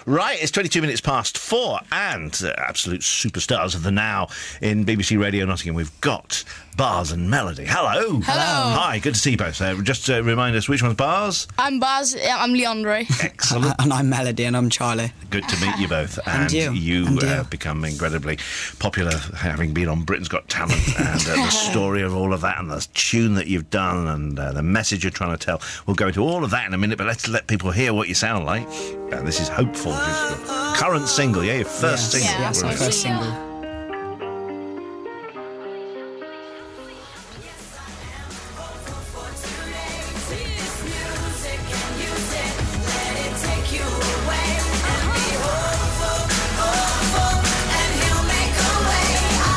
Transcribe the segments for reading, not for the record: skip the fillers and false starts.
Right, it's 22 minutes past 4, and absolute superstars of the now in BBC Radio Nottingham. We've got Bars and Melody. Hello. Hello. Hi, good to see you both. Just remind us, which one's Bars? I'm Baz, I'm Leondre. Excellent. And I'm Melody, and I'm Charlie. Good to meet you both. And you. You become incredibly popular, having been on Britain's Got Talent, and the story of all of that, and the tune that you've done, and the message you're trying to tell. We'll go into all of that in a minute, but let's let people hear what you sound like. This is Hopeful, which is your current single, your first single. Yeah, that's my first single.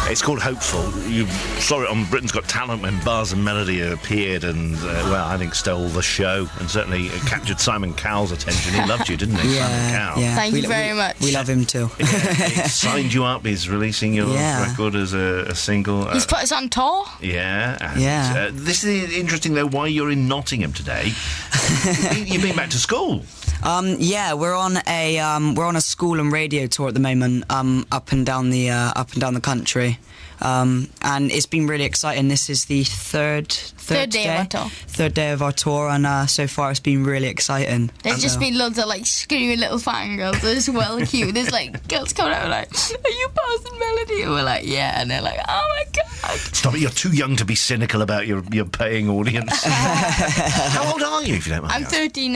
It's called Hopeful. You saw it on Britain's Got Talent when Bars and Melody appeared and, I think stole the show and certainly captured Simon Cowell's attention. He loved you, didn't he, Simon Cowell? Yeah. Thank you very much. We love him too. Yeah, he signed you up. He's releasing your record as a single. He's put us on tour. Yeah. And, this is interesting, though, why you're in Nottingham today. You've been back to school. We're on a school and radio tour at the moment, up and down the country, and it's been really exciting. This is the third day of our tour, and so far it's been really exciting. There's just been loads of screaming little fangirls. They're just well cute. There's girls coming out like, "Are you Bars and Melody?" And we're like, "Yeah," and they're like, "Oh my god!" Stop it! You're too young to be cynical about your paying audience. How old are you, if you don't mind? I'm 13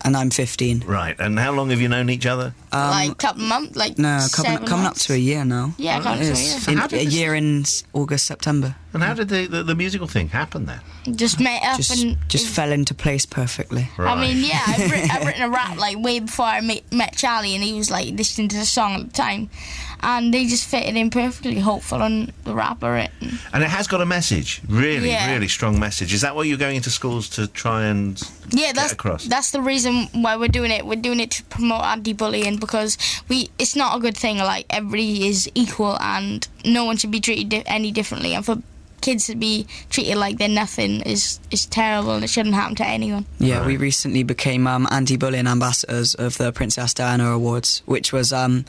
and I'm 15. Right, and how long have you known each other? a couple of months, coming up to a year now. Yeah, coming up to a year. So A year in August, September. And how did the musical thing happen then? Just met up just fell into place perfectly. Right. I mean, yeah, I've written a rap way before I met Charlie, and he was listening to the song at the time, and they just fitted in perfectly. Hopeful and the rap are it. And it has got a message, really strong message. Is that what you're going into schools to try and get across? That's the reason why we're doing it. We're doing it to promote anti-bullying, because it's not a good thing. Everybody is equal, and no one should be treated any differently. And for kids to be treated like they're nothing is terrible, and it shouldn't happen to anyone. Yeah, we recently became anti-bullying ambassadors of the Princess Diana Awards, which is a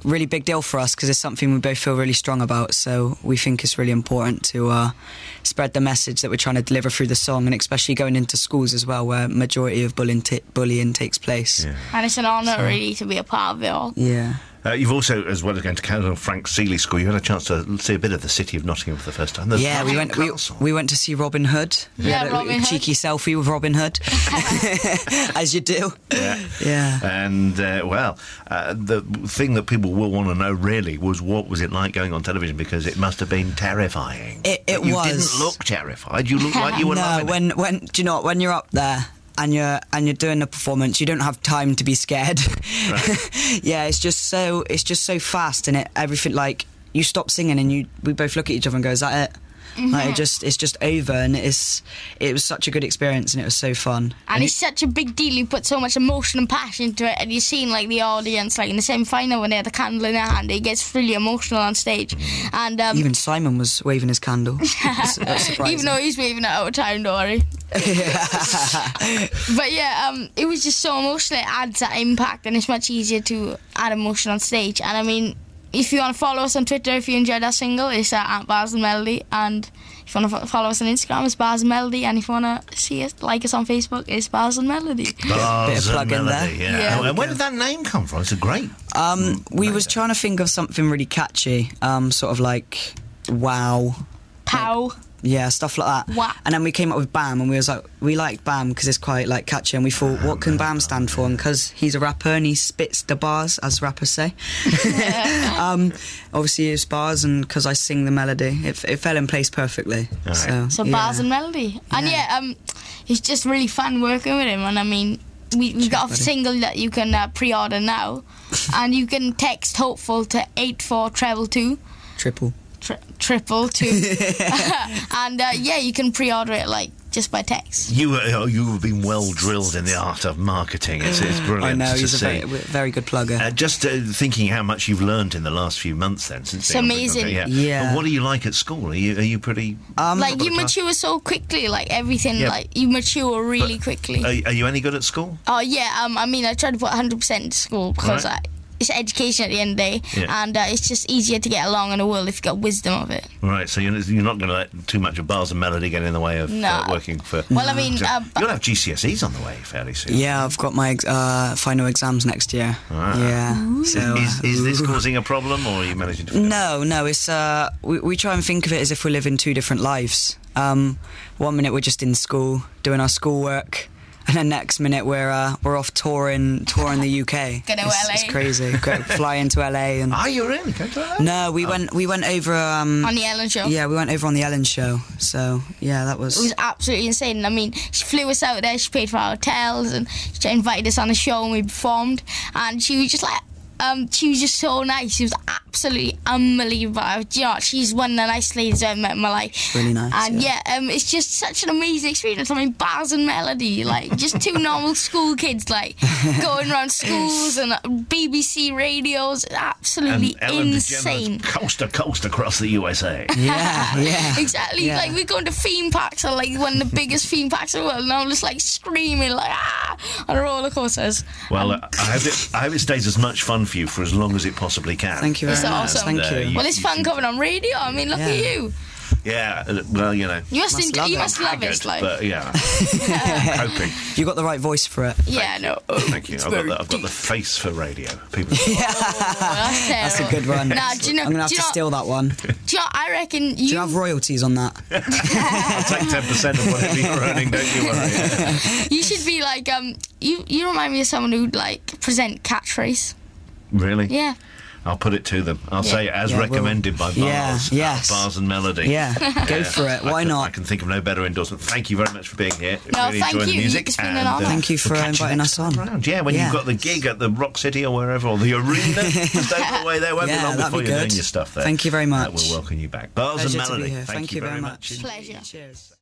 really big deal for us because it's something we both feel really strong about. So we think it's really important to spread the message that we're trying to deliver through the song, and especially going into schools as well, where majority of bullying takes place. Yeah. And it's an honour really to be a part of it all. Yeah. You've also, as well as going to Colonel Frank Seeley School, you had a chance to see a bit of the city of Nottingham for the first time. We went to see Robin Hood. We had a cheeky selfie with Robin Hood, as you do. Yeah. And the thing that people will want to know really was, what was it like going on television? Because it must have been terrifying. It was. You didn't look terrified. You looked like you were loving it. when do you know what, when you're up there and you're doing the performance, you don't have time to be scared. Right. Yeah, it's just so fast, and everything, you stop singing and we both look at each other and go, "Is that it?" Mm-hmm. It's just over, and it was such a good experience, and it was so fun. And it's such a big deal. You put so much emotion and passion into it, and you've seen the audience in the semi-final when they had the candle in their hand. It gets really emotional on stage, and even Simon was waving his candle. That's surprising. Even though he's waving it out of time, don't worry. But it was just so emotional. It adds that impact, and it's much easier to add emotion on stage. And I mean, if you want to follow us on Twitter, if you enjoyed our single, it's at Bars and Melody. And if you want to follow us on Instagram, it's Bars and Melody. And if you want to see us, like us on Facebook, it's Bars and Melody. Bars and Melody, yeah. And where did that name come from? It's a great... we was trying to think of something really catchy, sort of like wow. Pow. Yeah, stuff like that. Wow. And then we came up with BAM, and we was like, we like BAM because it's quite catchy, and we thought, what can BAM stand for? And because he's a rapper and he spits the bars, as rappers say. Obviously it's bars, and because I sing the melody, it fell in place perfectly. Right. So Bars and Melody. And it's just really fun working with him. And I mean, we got a single that you can pre-order now, and you can text Hopeful to 84222. Triple 222. And you can pre-order it just by text. You have been well drilled in the art of marketing. It's brilliant. I know, to he's see. a very good plugger. Just thinking how much you've learned in the last few months then. Since It's amazing. Yeah. But what are you like at school? Are you pretty... Like, you mature so quickly, like, everything, like, you mature really quickly. Are you any good at school? Oh, yeah, I mean, I try to put 100% into school because it's education at the end of the day, and it's just easier to get along in the world if you've got wisdom of it. Right, so you're not going to let too much of bars and melody get in the way of working for... Well, I mean... So you'll have GCSEs on the way fairly soon. Yeah, I've got my final exams next year. Yeah. So, is this causing a problem, or are you managing to... No, it's... we try and think of it as if we live in two different lives. 1 minute we're just in school, doing our schoolwork, and then next minute we're off touring the UK. Go to LA. It's crazy. Fly into LA and. Are you really going to LA? No, we went over on the Ellen show. Yeah, we went over on the Ellen show. So yeah, that was. It was absolutely insane. I mean, she flew us out there. She paid for our hotels and she invited us on the show and we performed. And she was just like. She was just so nice. She was absolutely unbelievable. You know, she's one of the nicest ladies I've met in my life. Really nice. And it's just such an amazing experience. I mean, bars and melody, like just two normal school kids, like going around schools and BBC radios. Absolutely and Ellen insane. Coast to coast across the USA. Yeah. Exactly. Yeah. Like we're going to theme parks, or like one of the biggest theme parks in the world, and I'm just like screaming like on roller coasters. Well, I hope it stays as much fun for you for as long as it possibly can. Thank you very much. Awesome. Thank you. Well, it's fun coming on radio. I mean, look at you. Yeah, well, you know. You must love it. Like. But yeah, hoping. You got the right voice for it. Yeah, no. Thank you. I've got the face for radio. People. That's a good one. Nah, do you know, I'm gonna have to steal that one. Do you know, I reckon Do you have royalties on that? I'll take 10% of whatever you're earning. Don't you worry. You should be like You remind me of someone who'd like present Catchphrase. Really? Yeah. I'll put it to them. I'll say as recommended by bars. Yes. Bars and melody. Yeah, go for it. Why not? I can think of no better endorsement. Thank you very much for being here. No, really thank enjoying you. the music. It's been an honour. Thank you for we'll catch you inviting next us on. time round. Yeah, when you've got the gig at the Rock City or wherever, or the arena, just over the way there. Won't be long before you're doing your stuff there. Thank you very much. We'll welcome you back. Bars Pleasure and to be melody. here. Thank you very much. Pleasure. Cheers.